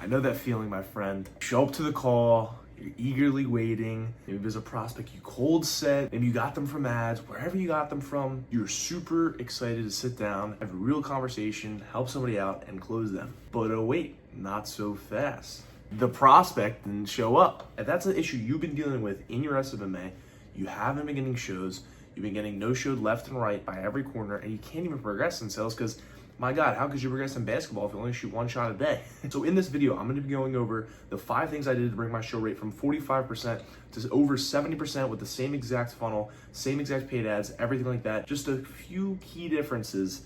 I know that feeling, my friend. Show up to the call, you're eagerly waiting. Maybe there's a prospect you cold set, maybe you got them from ads, wherever you got them from, you're super excited to sit down, have a real conversation, help somebody out, and close them. But oh wait, not so fast. The prospect didn't show up. If that's an issue you've been dealing with in your SMMA, you haven't been getting shows, you've been getting no-showed left and right by every corner, and you can't even progress in sales because, my God, how could you progress in basketball if you only shoot one shot a day? So in this video, I'm gonna be going over the 5 things I did to bring my show rate from 45% to over 70% with the same exact funnel, same exact paid ads, everything like that. Just a few key differences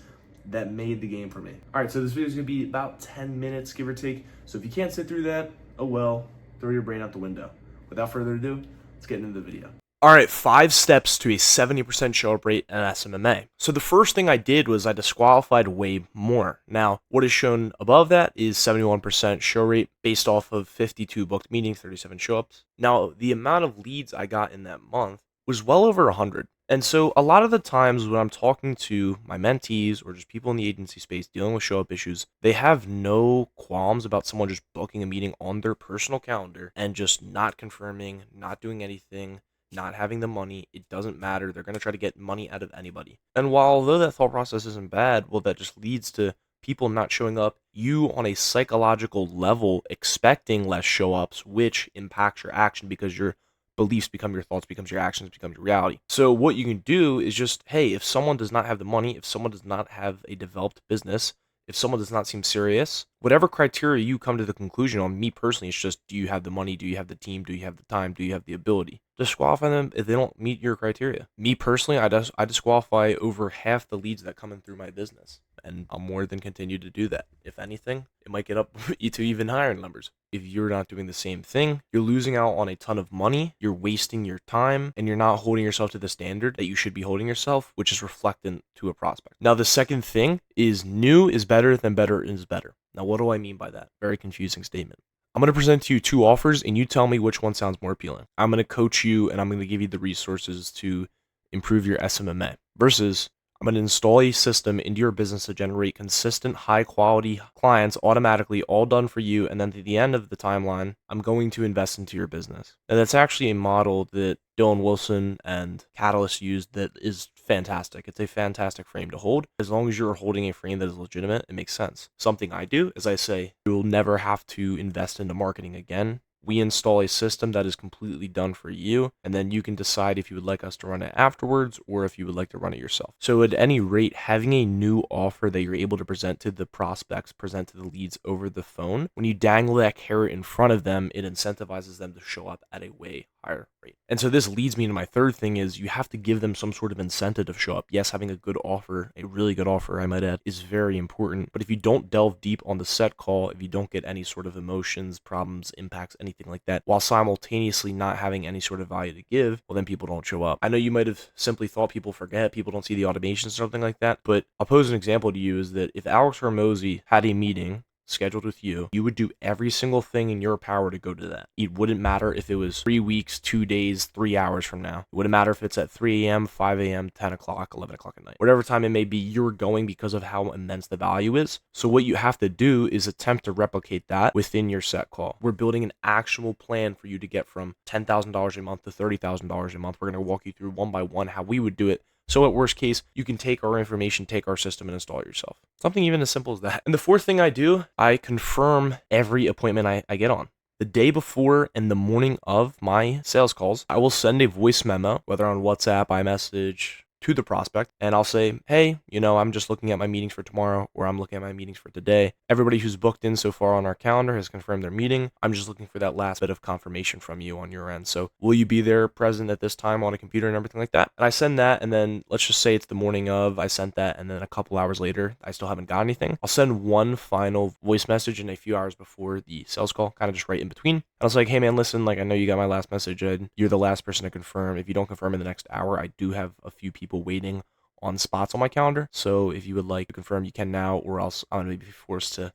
that made the game for me. All right, so this video is gonna be about 10 minutes, give or take. So if you can't sit through that, oh well, throw your brain out the window. Without further ado, let's get into the video. All right, 5 steps to a 70% show up rate in SMMA. So the first thing I did was I disqualified way more. Now, what is shown above that is 71% show rate based off of 52 booked meetings, 37 show ups. Now, the amount of leads I got in that month was well over 100. And so a lot of the times when I'm talking to my mentees or just people in the agency space dealing with show up issues, they have no qualms about someone just booking a meeting on their personal calendar and just not confirming, not doing anything, not having the money. It doesn't matter. They're going to try to get money out of anybody. And while although that thought process isn't bad, well, that just leads to people not showing up, you on a psychological level expecting less show ups, which impacts your action because your beliefs become your thoughts, becomes your actions, becomes your reality. So what you can do is just, hey, if someone does not have the money, if someone does not have a developed business, if someone does not seem serious, whatever criteria you come to the conclusion on, me personally, it's just, do you have the money? Do you have the team? Do you have the time? Do you have the ability? Disqualify them if they don't meet your criteria. Me personally, I disqualify over half the leads that come in through my business, and I'll more than continue to do that. If anything, it might get up to even higher numbers. If you're not doing the same thing, you're losing out on a ton of money, you're wasting your time, and you're not holding yourself to the standard that you should be holding yourself, which is reflectant to a prospect. Now, the second thing is new is better than better is better. Now, what do I mean by that? Very confusing statement. I'm going to present to you 2 offers, and you tell me which one sounds more appealing. I'm going to coach you, and I'm going to give you the resources to improve your SMMA. Versus, I'm going to install a system into your business to generate consistent, high-quality clients automatically, all done for you, and then at the end of the timeline, I'm going to invest into your business. And that's actually a model that Dylan Wilson and Catalyst used that is fantastic. It's a fantastic frame to hold. As long as you're holding a frame that is legitimate, it makes sense. Something I do is I say, you'll never have to invest into marketing again. We install a system that is completely done for you, and then you can decide if you would like us to run it afterwards or if you would like to run it yourself. So at any rate, having a new offer that you're able to present to the prospects, present to the leads over the phone, when you dangle that carrot in front of them, it incentivizes them to show up at a way higher rate. And so this leads me to my third thing is you have to give them some sort of incentive to show up. Yes, having a good offer, a really good offer, I might add, is very important. But if you don't delve deep on the set call, if you don't get any sort of emotions, problems, impacts, anything like that, while simultaneously not having any sort of value to give, well, then people don't show up. I know you might have simply thought people forget, people don't see the automations or something like that, but I'll pose an example to you is that if Alex Hormozy had a meeting scheduled with you, you would do every single thing in your power to go to that. It wouldn't matter if it was 3 weeks, 2 days, 3 hours from now. It wouldn't matter if it's at 3 a.m., 5 a.m., 10 o'clock, 11 o'clock at night. Whatever time it may be, you're going because of how immense the value is. So what you have to do is attempt to replicate that within your set call. We're building an actual plan for you to get from $10,000 a month to $30,000 a month. We're going to walk you through one by one how we would do it. So at worst case, you can take our information, take our system, and install it yourself. Something even as simple as that. And the fourth thing I do, I confirm every appointment I get on. The day before and the morning of my sales calls, I will send a voice memo, whether on WhatsApp, iMessage, to the prospect, and I'll say, hey, I'm just looking at my meetings for tomorrow, or I'm looking at my meetings for today. Everybody who's booked in so far on our calendar has confirmed their meeting. I'm just looking for that last bit of confirmation from you on your end. So will you be there present at this time on a computer and everything like that? And I send that, and then let's just say it's the morning of, I sent that, and then a couple hours later, I still haven't got anything. I'll send one final voice message in a few hours before the sales call, kind of just right in between. And I was like, hey man, listen, I know you got my last message, and you're the last person to confirm. If you don't confirm in the next hour, I do have a few people waiting on spots on my calendar. So if you would like to confirm, you can now, or else I'm going to be forced to,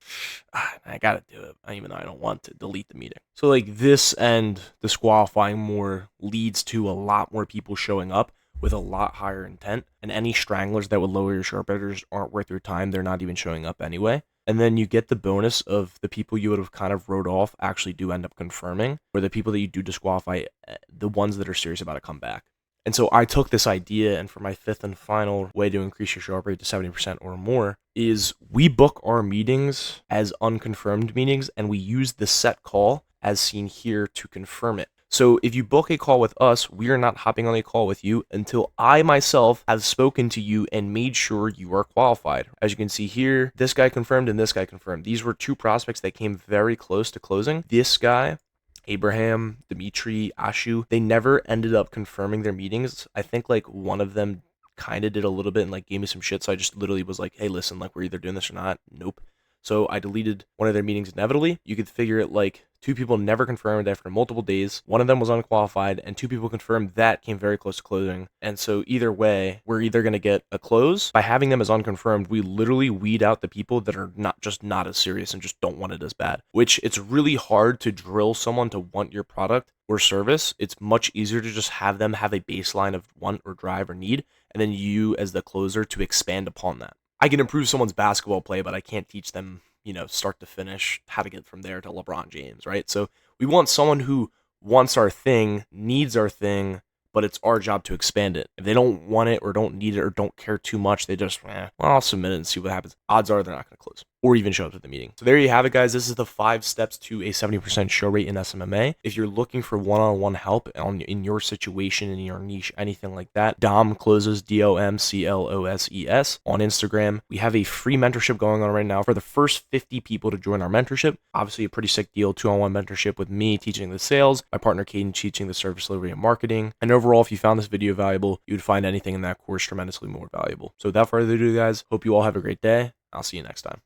I got to do it, even though I don't want to delete the meeting. So this and disqualifying more leads to a lot more people showing up with a lot higher intent, and any stranglers that would lower your sharp bidders aren't worth your time. They're not even showing up anyway. And then you get the bonus of the people you would have kind of wrote off actually do end up confirming, or the people that you do disqualify, the ones that are serious about a comeback. And so I took this idea, and for my fifth and final way to increase your show up rate to 70% or more is we book our meetings as unconfirmed meetings, and we use the set call as seen here to confirm it. So if you book a call with us, we are not hopping on a call with you until I myself have spoken to you and made sure you are qualified. As you can see here, this guy confirmed and this guy confirmed. These were two prospects that came very close to closing. This guy, Abraham, Dimitri, Ashu, they never ended up confirming their meetings. I think like one of them kind of did a little bit and like gave me some shit. So I just literally was like, hey, listen, like we're either doing this or not. Nope. So I deleted one of their meetings inevitably. You could figure it like two people never confirmed after multiple days. One of them was unqualified, and two people confirmed that came very close to closing. And so either way, we're either going to get a close. By having them as unconfirmed, we literally weed out the people that are not as serious and just don't want it as bad, which it's really hard to drill someone to want your product or service. It's much easier to just have them have a baseline of want or drive or need, and then you as the closer to expand upon that. I can improve someone's basketball play, but I can't teach them, start to finish, how to get from there to LeBron James, right? So we want someone who wants our thing, needs our thing, but it's our job to expand it. If they don't want it or don't need it or don't care too much, they just, well, I'll submit it and see what happens. Odds are they're not going to close or even show up to the meeting. So there you have it, guys. This is the 5 steps to a 70% show rate in SMMA. If you're looking for one-on-one help in your situation, in your niche, anything like that, Dom Closes, DOMCLOSES on Instagram. We have a free mentorship going on right now for the first 50 people to join our mentorship. Obviously a pretty sick deal, 2-on-1 mentorship with me teaching the sales, my partner Caden teaching the service delivery and marketing. And overall, if you found this video valuable, you would find anything in that course tremendously more valuable. So without further ado, guys, hope you all have a great day. I'll see you next time.